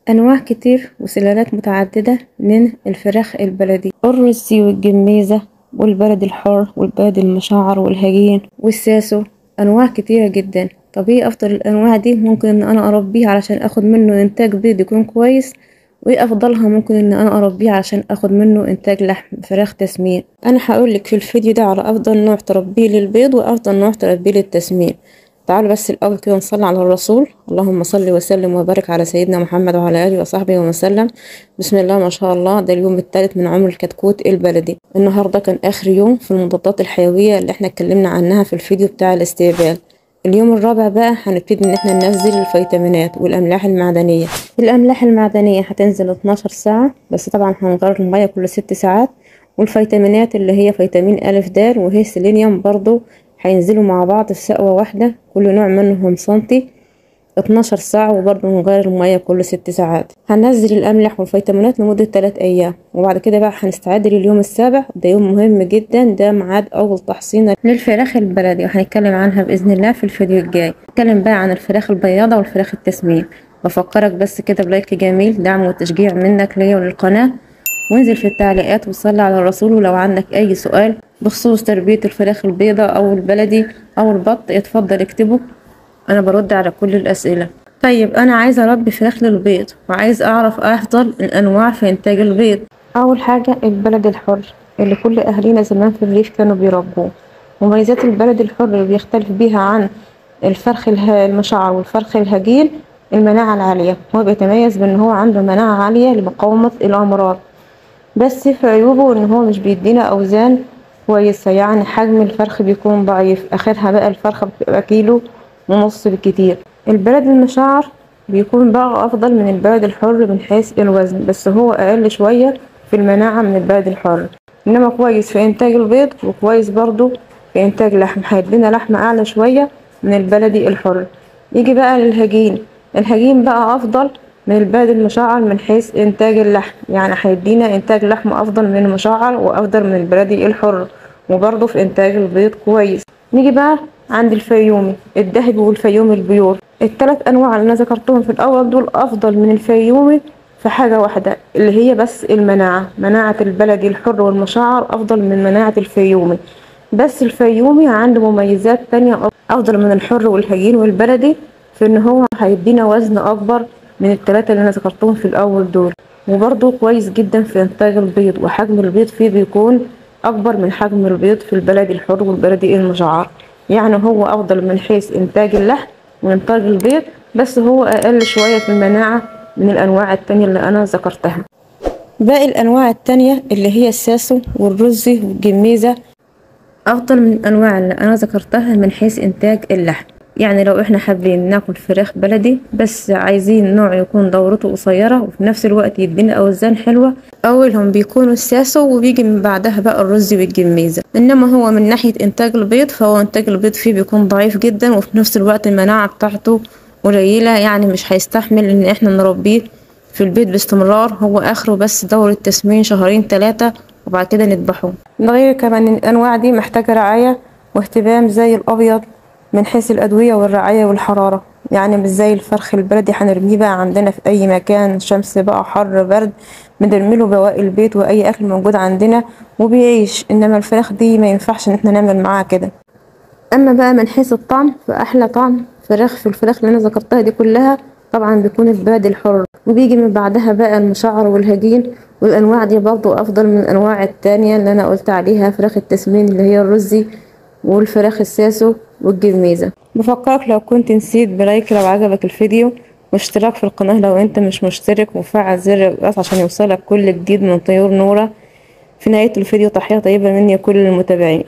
أنواع كتير وسلالات متعددة من الفراخ البلدي، الروسي والجميزة والبلدي الحر والبلدي المشعر والهجين والساسو. أنواع كتيرة جدا. طب ايه أفضل الأنواع دي ممكن إن أنا أربيه علشان أخد منه إنتاج بيض يكون كويس، وايه أفضلها ممكن إن أنا أربيه علشان أخد منه إنتاج لحم فراخ تسمين؟ أنا هقولك في الفيديو ده على أفضل نوع تربيه للبيض وأفضل نوع تربيه للتسمين. تعالوا بس الأول كده نصلي على الرسول، اللهم صل وسلم وبارك على سيدنا محمد وعلى آله وصحبه وسلم. بسم الله ما شاء الله. ده اليوم الثالث من عمر الكتكوت البلدي. النهاردة كان آخر يوم في المضادات الحيوية اللي احنا اتكلمنا عنها في الفيديو بتاع الاستقبال. اليوم الرابع بقى هنبتدي ان احنا ننزل الفيتامينات والاملاح المعدنية. الاملاح المعدنية هتنزل 12 ساعة بس، طبعا هنغير المية كل 6 ساعات. والفيتامينات اللي هي فيتامين ألف د وهي سيلينيوم برضو هينزلوا مع بعض في سقوة واحدة، كل نوع منهم سنتي، 12 ساعة، وبرضه نغير المية كل 6 ساعات. هننزل الأملاح والفيتامينات لمدة 3 أيام، وبعد كده بقى هنستعد لليوم السابع. ده يوم مهم جدا، ده ميعاد أول تحصينة للفراخ البلدي، وهنتكلم عنها بإذن الله في الفيديو الجاي. نتكلم بقى عن الفراخ البياضة والفراخ التسمين. بفكرك بس كده بلايك جميل، دعم وتشجيع منك ليا وللقناة، وانزل في التعليقات وصلي على الرسول. ولو عندك أي سؤال بخصوص تربية الفراخ البيضة أو البلدي أو البط اتفضل اكتبه، انا برد على كل الاسئله. طيب انا عايزه اربي فراخ للبيض وعايز اعرف افضل الانواع في انتاج البيض. اول حاجه البلد الحر اللي كل اهالينا زمان في الريف كانوا بيربوه. مميزات البلد الحر اللي بيختلف بيها عن الفرخ المشعر والفرخ الهجين المناعه العاليه. هو بيتميز بان هو عنده مناعه عاليه لمقاومه الامراض، بس في عيوبه ان هو مش بيدينا اوزان كويسه، يعني حجم الفرخ بيكون ضعيف، اخرها بقى الفرخه بتبقى كيلو ونص بالكتير. البلد المشعر بيكون بقى افضل من البلد الحر من حيث الوزن، بس هو اقل شويه في المناعه من البلد الحر، انما كويس في انتاج البيض وكويس برضو في انتاج لحم، هيدينا لحم اعلى شويه من البلدي الحر. يجي بقى للهجين. الهجين بقى افضل من البلد المشعر من حيث انتاج اللحم، يعني هيدينا انتاج لحم افضل من المشعر وافضل من البلدي الحر، وبرضه في انتاج البيض كويس. نيجي بقى عند الفيومي الذهبي والفيومي البيور. الثلاث انواع اللي انا ذكرتهم في الاول دول افضل من الفيومي في حاجة واحدة، اللي هي بس المناعة. مناعة البلدي الحر والمشعر افضل من مناعة الفيومي، بس الفيومي عنده مميزات تانية افضل من الحر والهجين والبلدي، في ان هو هيدينا وزن اكبر من الثلاثة اللي انا ذكرتهم في الاول دول، وبرضه كويس جدا في انتاج البيض، وحجم البيض فيه بيكون اكبر من حجم البيض في البلدي الحر والبلدي المشعر. يعني هو افضل من حيث انتاج اللحم وانتاج البيض، بس هو اقل شوية في المناعة من الانواع التانية اللي انا ذكرتها. باقي الانواع التانية اللي هي الساسو والرزي والجميزة افضل من الانواع اللي انا ذكرتها من حيث انتاج اللحم. يعني لو احنا حابين ناكل فراخ بلدي بس عايزين نوع يكون دورته قصيرة وفي نفس الوقت يدينا اوزان حلوة، اولهم بيكونوا الساسو وبيجي من بعدها بقى الرز والجميزة. انما هو من ناحية انتاج البيض فهو انتاج البيض فيه بيكون ضعيف جدا، وفي نفس الوقت المناعة بتاعته قليلة، يعني مش هيستحمل ان احنا نربيه في البيت باستمرار. هو اخره بس دورة تسمين شهرين 3 وبعد كده نذبحه. ده غير كمان ان الانواع دي محتاجة رعاية واهتمام زي الابيض من حيث الادوية والرعاية والحرارة، يعني مش زي الفرخ البلدي هنرميه بقى عندنا في اي مكان، شمس بقى حر برد بنرميله بواقي البيت واي اكل موجود عندنا وبيعيش. انما الفراخ دي ما ينفعش ان احنا نعمل معاها كده. اما بقى من حيث الطعم فاحلى طعم فراخ في الفراخ اللي انا ذكرتها دي كلها طبعا بيكون البلدي الحر، وبيجي من بعدها بقى المشعر والهجين، والانواع دي برضو افضل من الانواع التانية اللي انا قلت عليها، فراخ التسمين اللي هي الرزي والفراخ الساسو والجميزة. بفكرك لو كنت نسيت بلايك لو عجبك الفيديو، واشتراك في القناة لو انت مش مشترك، وفعل زر الجرس عشان يوصلك كل جديد من طيور نورة. في نهاية الفيديو تحية طيبة مني لكل المتابعين.